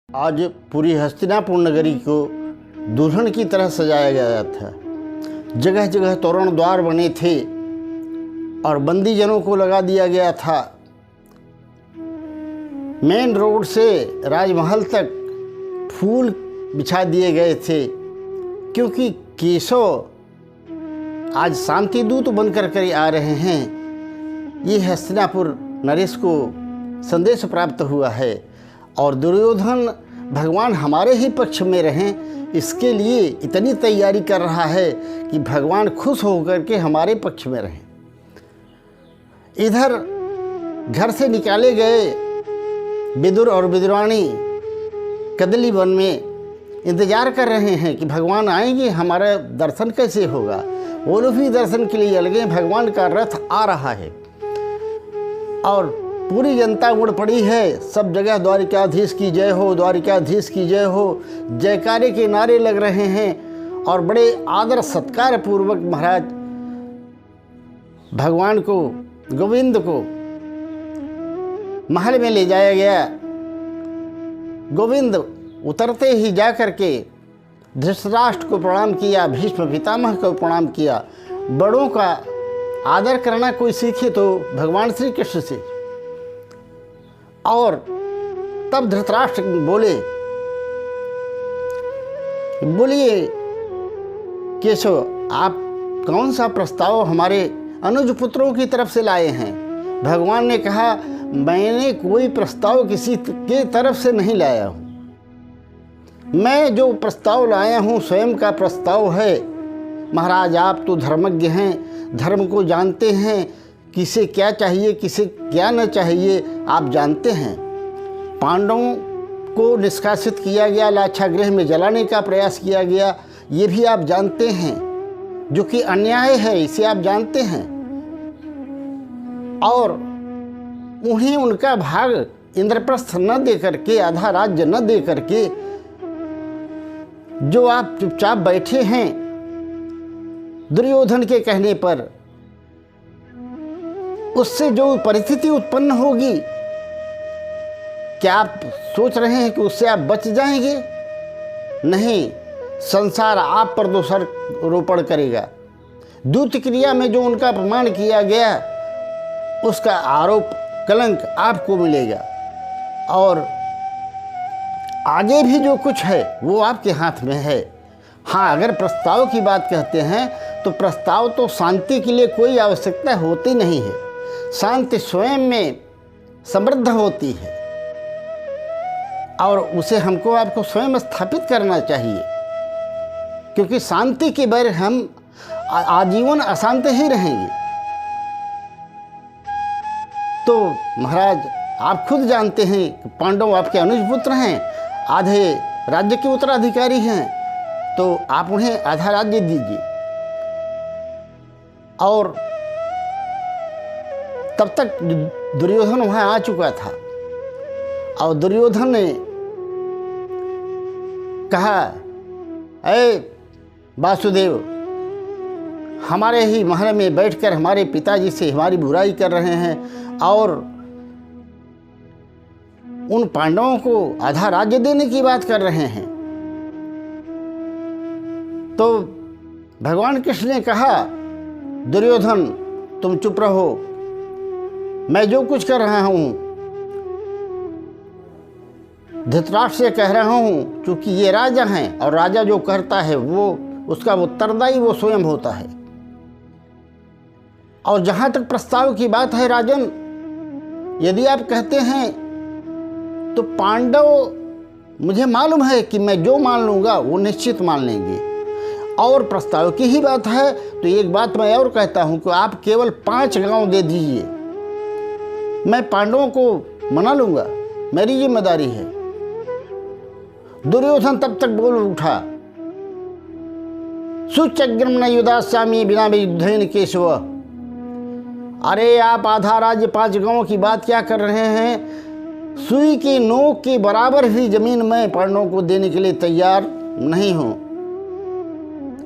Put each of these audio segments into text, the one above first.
आज पूरी हस्तिनापुर नगरी को दुल्हन की तरह सजाया गया था। जगह जगह तोरण द्वार बने थे और बंदीजनों को लगा दिया गया था। मेन रोड से राजमहल तक फूल बिछा दिए गए थे, क्योंकि केशव आज शांति दूत बनकर कर आ रहे हैं। ये हस्तिनापुर नरेश को संदेश प्राप्त हुआ है और दुर्योधन भगवान हमारे ही पक्ष में रहें, इसके लिए इतनी तैयारी कर रहा है कि भगवान खुश होकर के हमारे पक्ष में रहें। इधर घर से निकाले गए विदुर और विदुरानी कदली वन में इंतज़ार कर रहे हैं कि भगवान आएंगे, हमारा दर्शन कैसे होगा। वो लोग भी दर्शन के लिए लगे। भगवान का रथ आ रहा है और पूरी जनता उमड़ पड़ी है। सब जगह द्वारिकाधीश की जय हो, द्वारिकाधीश की जय हो, जयकारे के नारे लग रहे हैं और बड़े आदर सत्कार पूर्वक महाराज भगवान को, गोविंद को महल में ले जाया गया। गोविंद उतरते ही जा कर के धृतराष्ट्र को प्रणाम किया, भीष्म पितामह को प्रणाम किया। बड़ों का आदर करना कोई सीखे तो भगवान श्री कृष्ण से। और तब धृतराष्ट्र बोलिए केशव, आप कौन सा प्रस्ताव हमारे अनुज पुत्रों की तरफ से लाए हैं। भगवान ने कहा, मैंने कोई प्रस्ताव किसी के तरफ से नहीं लाया हूँ। मैं जो प्रस्ताव लाया हूँ स्वयं का प्रस्ताव है। महाराज आप तो धर्मज्ञ हैं, धर्म को जानते हैं, किसे क्या चाहिए किसे क्या न चाहिए आप जानते हैं। पांडवों को निष्कासित किया गया, लाक्षागृह में जलाने का प्रयास किया गया, ये भी आप जानते हैं, जो कि अन्याय है, इसे आप जानते हैं। और उन्हें उनका भाग इंद्रप्रस्थ न दे करके, आधा राज्य न दे करके जो आप चुपचाप बैठे हैं दुर्योधन के कहने पर, उससे जो परिस्थिति उत्पन्न होगी, क्या आप सोच रहे हैं कि उससे आप बच जाएंगे? नहीं, संसार आप पर दोषारोपण करेगा। दूत क्रिया में जो उनका अपमान किया गया, उसका आरोप कलंक आपको मिलेगा। और आगे भी जो कुछ है वो आपके हाथ में है। हाँ, अगर प्रस्ताव की बात कहते हैं तो प्रस्ताव तो शांति के लिए कोई आवश्यकता होती नहीं है। शांति स्वयं में समृद्ध होती है और उसे हमको आपको स्वयं स्थापित करना चाहिए, क्योंकि शांति के बगैर हम आजीवन अशांत ही रहेंगे। तो महाराज आप खुद जानते हैं कि पांडव आपके अनुज पुत्र हैं, आधे राज्य के उत्तराधिकारी हैं, तो आप उन्हें आधा राज्य दीजिए। और तब तक दुर्योधन वहाँ आ चुका था और दुर्योधन ने कहा, अरे वासुदेव, हमारे ही महल में बैठकर हमारे पिताजी से हमारी बुराई कर रहे हैं और उन पांडवों को आधा राज्य देने की बात कर रहे हैं। तो भगवान कृष्ण ने कहा, दुर्योधन तुम चुप रहो, मैं जो कुछ कर रहा हूँ धृतराष्ट्र से कह रहा हूँ, क्योंकि ये राजा हैं और राजा जो करता है वो उसका उत्तरदायी वो स्वयं होता है। और जहाँ तक प्रस्ताव की बात है राजन, यदि आप कहते हैं तो पांडव, मुझे मालूम है कि मैं जो मान लूँगा वो निश्चित मान लेंगे। और प्रस्ताव की ही बात है तो एक बात मैं और कहता हूँ कि आप केवल 5 गांव दे दीजिए, मैं पांडवों को मना लूँगा, मेरी जिम्मेदारी है। दुर्योधन तब तक बोल उठा, सुचग्रम न युधास्यामि बिना युद्धेन केशव। अरे आप आधा राज्य 5 गांवों की बात क्या कर रहे हैं? सुई की नोक के बराबर भी जमीन मैं पांडवों को देने के लिए तैयार नहीं हूं।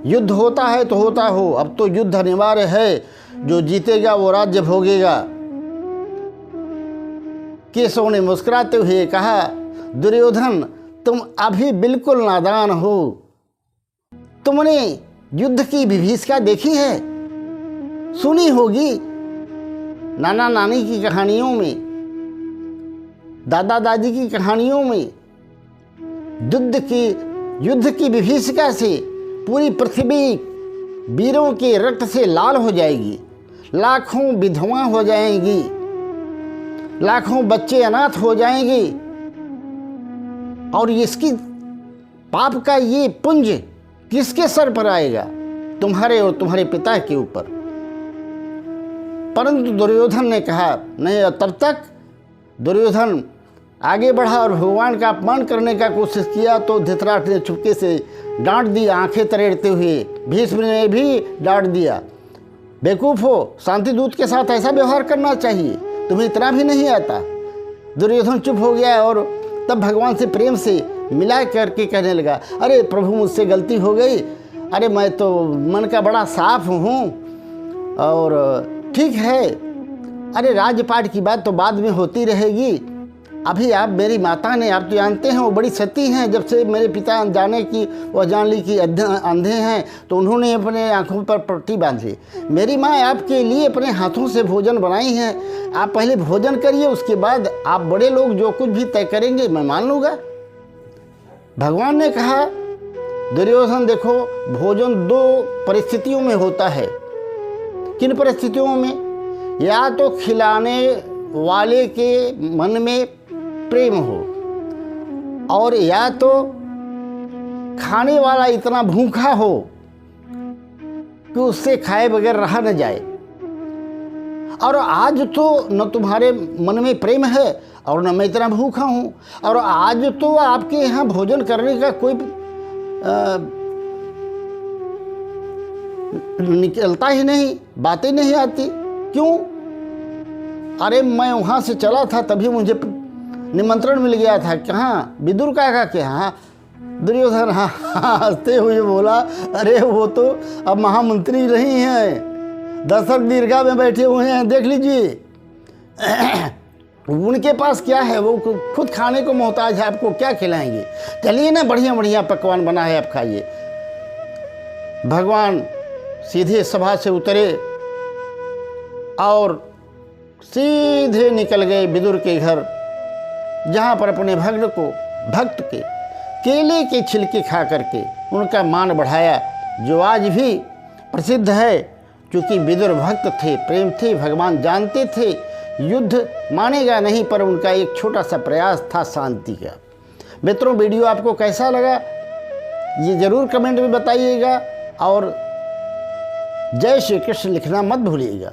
युद्ध होता है तो होता हो, अब तो युद्ध अनिवार्य है, जो जीतेगा वो राज्य भोगेगा। केशव ने मुस्कुराते हुए कहा, दुर्योधन तुम अभी बिल्कुल नादान हो। तुमने युद्ध की विभीषिका देखी है, सुनी होगी नाना नानी की कहानियों में, दादा दादी की कहानियों में। युद्ध की विभीषिका से पूरी पृथ्वी वीरों के रक्त से लाल हो जाएगी, लाखों विधवा हो जाएंगी, लाखों बच्चे अनाथ हो जाएंगे, और इसकी पाप का ये पुंज किसके सर पर आएगा? तुम्हारे और तुम्हारे पिता के ऊपर। परंतु दुर्योधन ने कहा नहीं। तब तक दुर्योधन आगे बढ़ा और भगवान का अपमान करने का कोशिश किया तो धृतराष्ट्र ने चुपके से डांट दिया, आंखें तरेड़ते हुए। भीष्म ने भी डांट दिया, बेवकूफ़ हो, शांति दूत के साथ ऐसा व्यवहार करना चाहिए, तुम्हें इतना भी नहीं आता। दुर्योधन चुप हो गया और तब भगवान से प्रेम से मिला करके कहने लगा, अरे प्रभु मुझसे गलती हो गई, अरे मैं तो मन का बड़ा साफ हूँ और ठीक है, अरे राजपाट की बात तो बाद में होती रहेगी। अभी आप मेरी माता ने, आप तो जानते हैं वो बड़ी सती हैं, जब से मेरे पिता जाने की वह जान ली कि अंधे हैं तो उन्होंने अपने आँखों पर पट्टी बांधी। मेरी माँ आपके लिए अपने हाथों से भोजन बनाई हैं, आप पहले भोजन करिए, उसके बाद आप बड़े लोग जो कुछ भी तय करेंगे मैं मान लूँगा। भगवान ने कहा, दुर्योधन देखो, भोजन दो परिस्थितियों में होता है। किन परिस्थितियों में? या तो खिलाने वाले के मन में प्रेम हो, और या तो खाने वाला इतना भूखा हो कि उससे खाए बगैर रहा न जाए। और आज तो न तुम्हारे मन में प्रेम है और न मैं इतना भूखा हूँ, और आज तो आपके यहाँ भोजन करने का कोई निकलता ही नहीं, बातें नहीं आती। क्यों? अरे मैं वहाँ से चला था तभी मुझे निमंत्रण मिल गया था। कहाँ? विदुर काका के यहाँ। दुर्योधन हंसते हुए बोला, अरे वो तो अब महामंत्री नहीं हैं, दशरथ दीर्घा में बैठे हुए हैं, देख लीजिए। उनके पास क्या है, वो खुद खाने को मोहताज है, आपको क्या खिलाएंगे? चलिए ना, बढ़िया बढ़िया पकवान बना है, आप खाइए। भगवान सीधे सभा से उतरे और सीधे निकल गए विदुर के घर, जहाँ पर अपने भक्त के केले के छिलके खा करके उनका मान बढ़ाया, जो आज भी प्रसिद्ध है। क्योंकि विदुर भक्त थे, प्रेम थे, भगवान जानते थे युद्ध मानेगा नहीं, पर उनका एक छोटा सा प्रयास था शांति का। मित्रों, वीडियो आपको कैसा लगा ये ज़रूर कमेंट में बताइएगा, और जय श्री कृष्ण लिखना मत भूलिएगा।